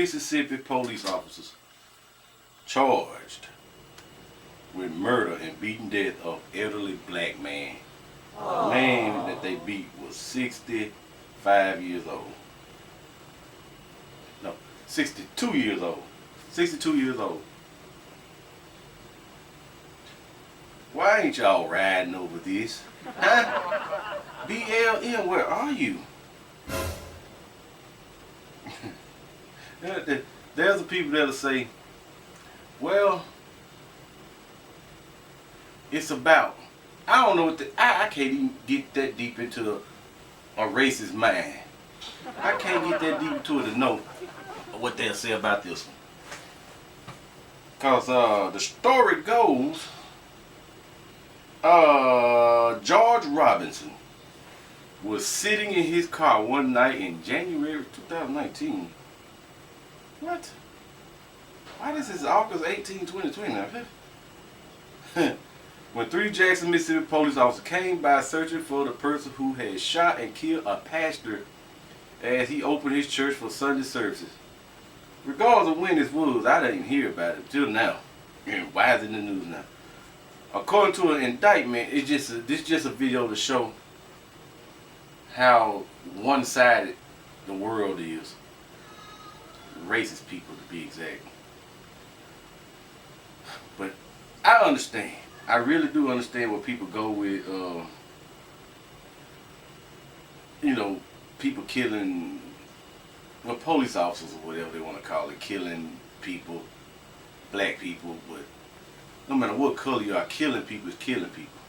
Mississippi police officers charged with murder and beating death of elderly black man. The man that they beat was 65 years old. No, 62 years old. 62 years old. Why ain't y'all riding over this? Huh? BLM, where are you? There's the people that'll say, well, it's about, I don't know what I can't even get that deep into a racist mind. I can't get that deep into it to know what they'll say about this one. Because the story goes, George Robinson was sitting in his car one night in January 2019. What? Why this is August 18, 2020? When 3 Jackson, Mississippi police officers came by searching for the person who had shot and killed a pastor as he opened his church for Sunday services. Regardless of when this was, I didn't hear about it until now. And why is it in the news now? According to an indictment, this just a video to show how one-sided the world is. Racist people, to be exact. But I understand. I really do understand what people go with, you know, people killing, well, police officers or whatever they want to call it, killing people, black people, but no matter what color you are, killing people is killing people.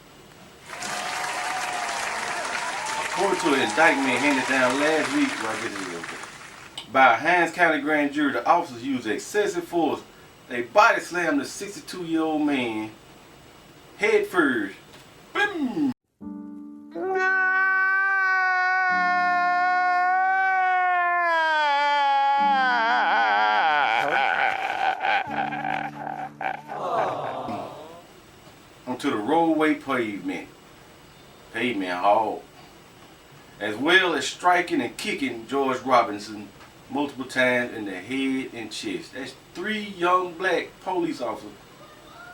According to an indictment handed down last week, by a Hinds County grand jury, the officers used excessive force. They body slammed the 62-year-old man head first. Boom! Onto the roadway pavement hall, as well as striking and kicking George Robinson multiple times in the head and chest. That's 3 young black police officers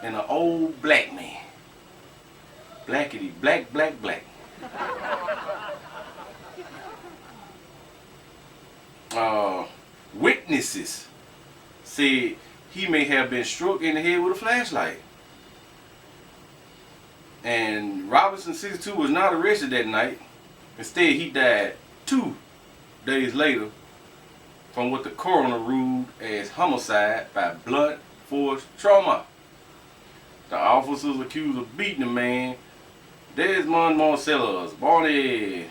and an old black man. Blackity black, black, black. Witnesses said he may have been struck in the head with a flashlight. And Robinson, 62, was not arrested that night. Instead, he died 2 days later from what the coroner ruled as homicide by blunt force trauma. The officers accused of beating the man, Desmond Marcellus, Barney,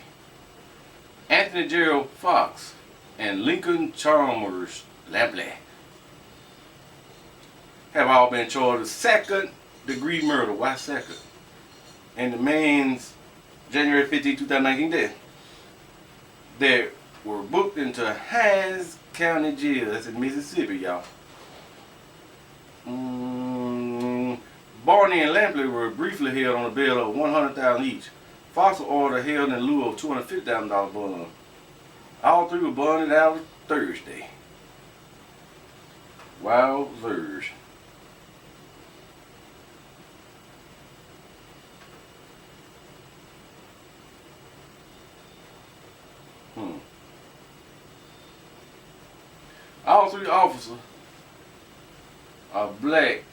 Anthony Gerald Fox, and Lincoln Chalmers Lampley, have all been charged with second-degree murder. Why second? And the man's January 15, 2019 death. They were booked into Hinds County Jail. That's in Mississippi, y'all. Barney and Lampley were briefly held on a bail of $100,000 each. Fox was ordered held in lieu of $250,000 bond. All 3 were bonded out Thursday. Wowzers. All 3 officers are black,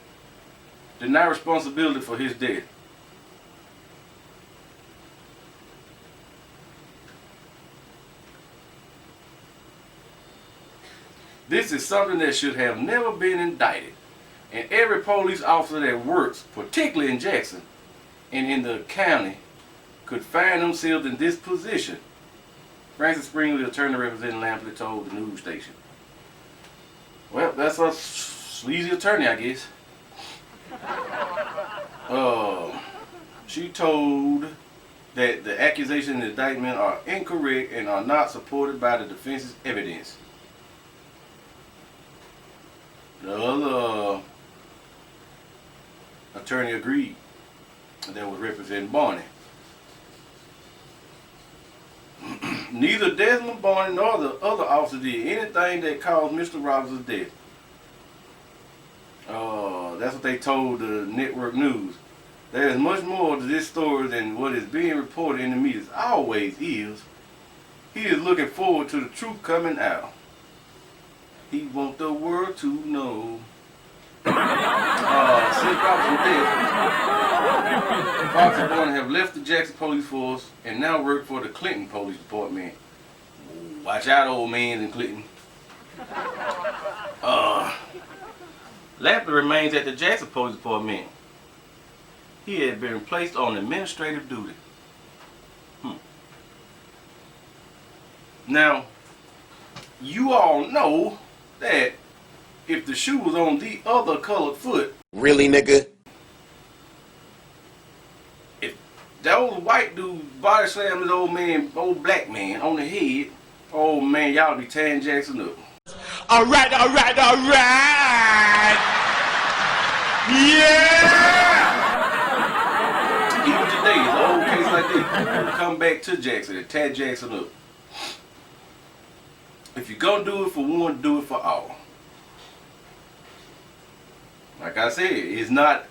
deny responsibility for his death. This is something that should have never been indicted. And every police officer that works, particularly in Jackson and in the county, could find themselves in this position. Francis Springley, attorney representing Lampley, told the news station. Well, that's a sleazy attorney, I guess. She told that the accusations and indictment are incorrect and are not supported by the defense's evidence. The other attorney agreed, that was representing Barney. Neither Desmond Barney nor the other officer did anything that caused Mr. Robinson's death. That's what they told the network news. There is much more to this story than what is being reported in the media. Always is. He is looking forward to the truth coming out. He wants the world to know. Since Robinson's death, Fox and Barney have left the Jackson Police Force and now work for the Clinton Police Department. Watch out, old man in Clinton. Lappy remains at the Jackson Police Department. He had been placed on administrative duty. Now, you all know that if the shoe was on the other colored foot, really, nigga? If that old white dude body slammed this old black man on the head, oh man, y'all be tearing Jackson up. Alright. Yeah! Even today, it's an old case like this. People come back to Jackson and tear Jackson up. If you're gonna do it for one, do it for all. Like I said, it's not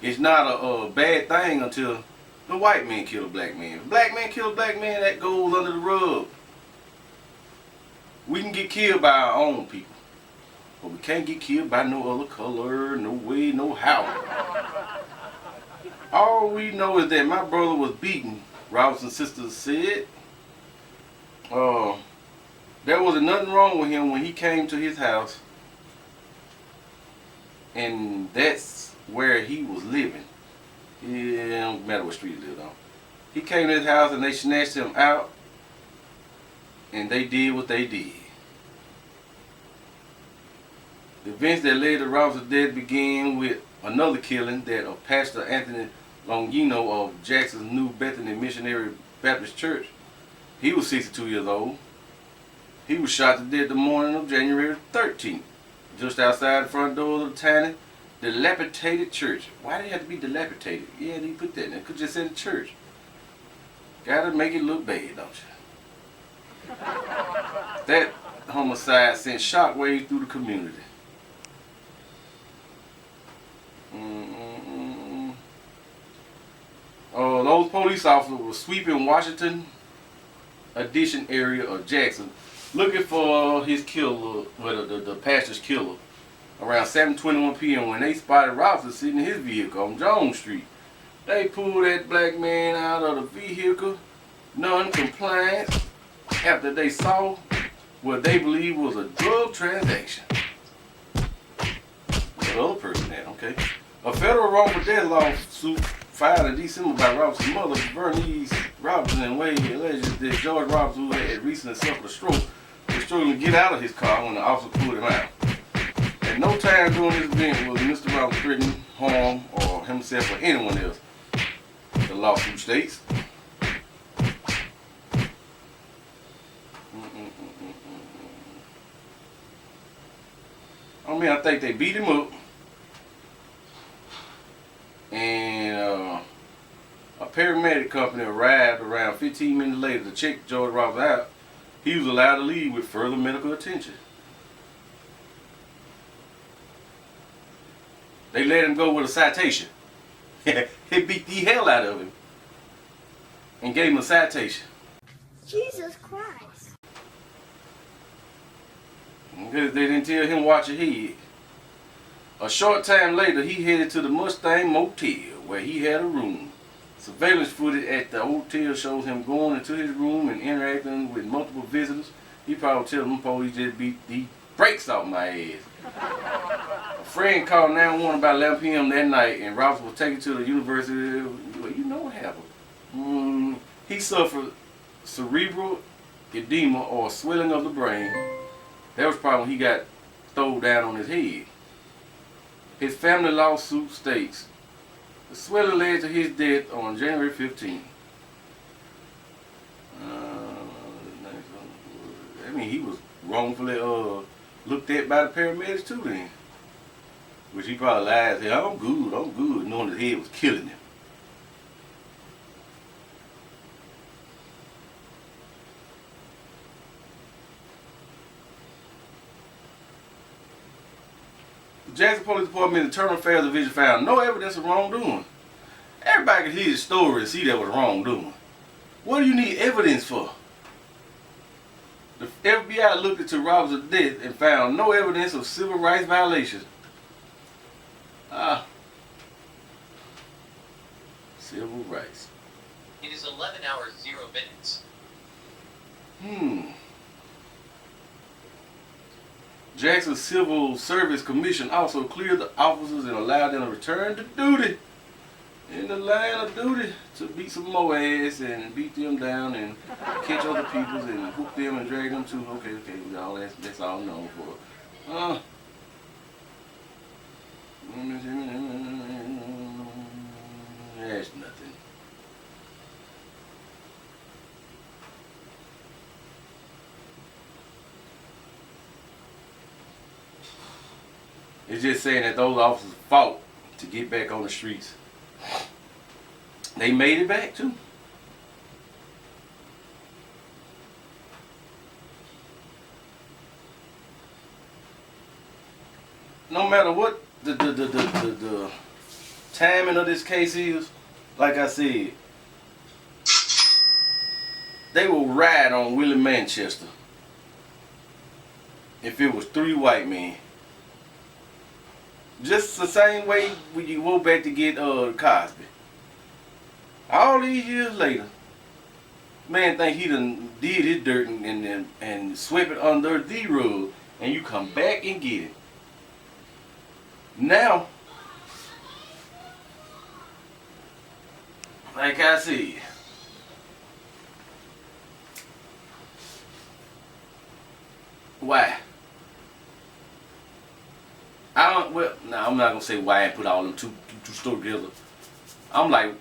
a bad thing until the white man kill a black man. If a black man kill a black man, that goes under the rug. We can get killed by our own people, but we can't get killed by no other color, no way, no how. All we know is that my brother was beaten, Robinson's sister said. There was nothing wrong with him when he came to his house, and that's where he was living. It don't matter what street he lived on. He came to his house and they snatched him out, and they did what they did. The events that led to Robinson's death began with another killing that of Pastor Anthony Longino of Jackson's New Bethany Missionary Baptist Church. He was 62 years old. He was shot to death the morning of January 13th, just outside the front door of the tiny, dilapidated church. Why did it have to be dilapidated? Yeah, they put that in there. Could just say the church. Gotta make it look bad, don't you? That homicide sent shockwaves through the community. Those police officers were sweeping Washington Addition area of Jackson, looking for his killer, the pastor's killer, around 7:21 p.m. when they spotted Robinson sitting in his vehicle on Jones Street. They pulled that black man out of the vehicle, non-compliant, after they saw what they believed was a drug transaction. The other person there, okay. A federal wrongful death lawsuit filed in December by Robinson's mother, Bernice Robinson, and Wade alleges that George Robinson, who had recently suffered a stroke, was struggling to get out of his car when the officer pulled him out. At no time during this event was Mr. Robinson threatening harm or himself or anyone else, the lawsuit states. I think they beat him up, and a paramedic company arrived around 15 minutes later to check George Robinson out. He was allowed to leave with further medical attention. They let him go with a citation. They beat the hell out of him and gave him a citation. Jesus Christ. Because they didn't tell him watch your head. A short time later, he headed to the Mustang Motel, where he had a room. Surveillance footage at the hotel shows him going into his room and interacting with multiple visitors. He probably tell them police just beat the brakes off my ass. A friend called 911 about 11 p.m. that night, and Robinson was taken to the university. Well, you know what happened. He suffered cerebral edema or swelling of the brain. That was probably when he got thrown down on his head. His family lawsuit states the swelling led to his death on January 15th. I mean, he was wrongfully looked at by the paramedics too then. Which he probably lied and said, I'm good, knowing his head was killing him. Jackson Police Department Internal Affairs Division found no evidence of wrongdoing. Everybody can hear the story and see that was wrongdoing. What do you need evidence for? The FBI looked into Roberts' death and found no evidence of civil rights violations. Civil rights. It is 11 hours 0 minutes. Jackson Civil Service Commission also cleared the officers and allowed them to return to duty. In the line of duty to beat some more ass and beat them down and catch other peoples and hook them and drag them to. Okay, all that's all known for. That's nothing. It's just saying that those officers fought to get back on the streets. They made it back too. No matter what the timing of this case is, like I said, they will ride on Willie Manchester if it was 3 white men. Just the same way when you go back to get Cosby. All these years later, man think he done did his dirt and swept it under the rug, and you come back and get it. Now, like I said, why? I'm not gonna say why I put all them two stories together. I'm like,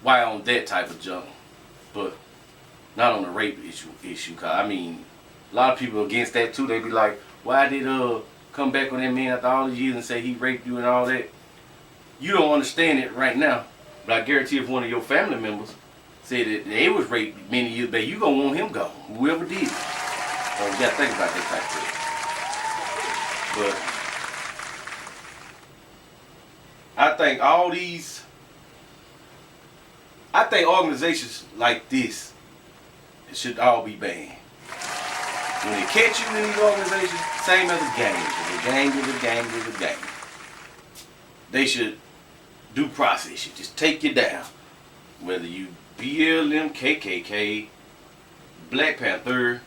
why on that type of junk, but not on the rape issue. Cause I mean, a lot of people against that too. They be like, why did come back on that man after all these years and say he raped you and all that? You don't understand it right now, but I guarantee if one of your family members said that they was raped many years back, you gonna want him gone, whoever did it. So you gotta think about that type of thing. But I think organizations like this should all be banned. When they catch you in these organizations, same as a gang. If a gang is a gang is a gang. They should due process should just take you down. Whether you BLM, KKK, Black Panther,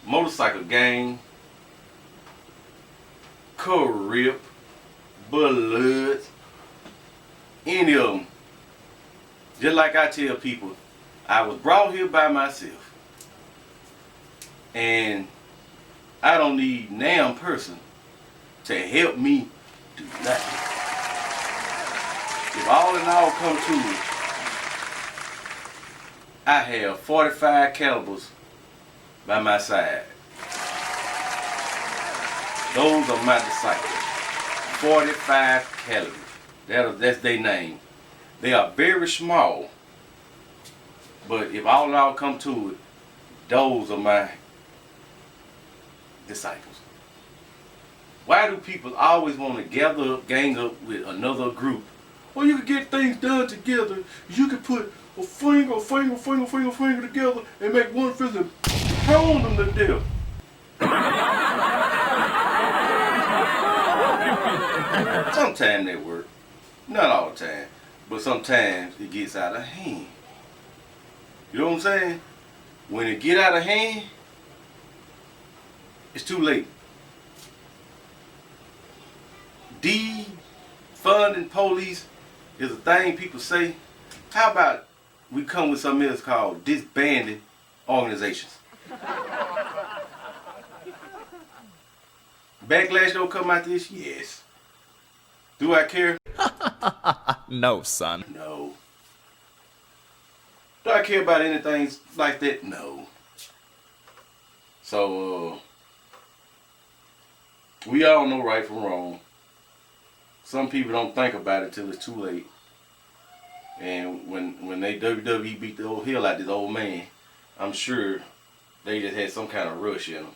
motorcycle gang, Crip, Bloods, any of them. Just like I tell people, I was brought here by myself. And I don't need damn person to help me do nothing. If all in all come to it, I have 45 calibers by my side. Those are my disciples. 45 calibers. That's their name. They are very small. But if all in all come to it, those are my disciples. Why do people always want to gather up, gang up with another group? Well, you can get things done together. You can put a finger together and make one fist and pound them to death. Sometimes they work. Not all the time. But sometimes it gets out of hand. You know what I'm saying? When it get out of hand, it's too late. Defunding police is a thing people say. How about we come with something else called disbanding organizations? Backlash don't come out this? Yes. Do I care? No, son. No. Do I care about anything like that? No. So, we all know right from wrong. Some people don't think about it till it's too late. And when they WWE beat the old hell out of this old man, I'm sure they just had some kind of rush in them.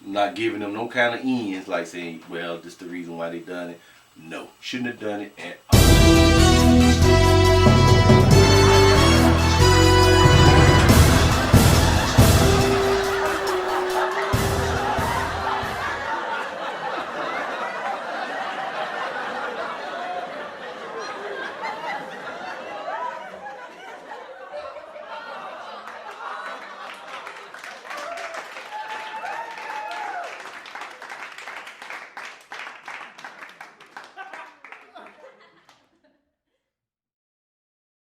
Not giving them no kind of ends, like saying, well, this the reason why they done it. No, shouldn't have done it at all.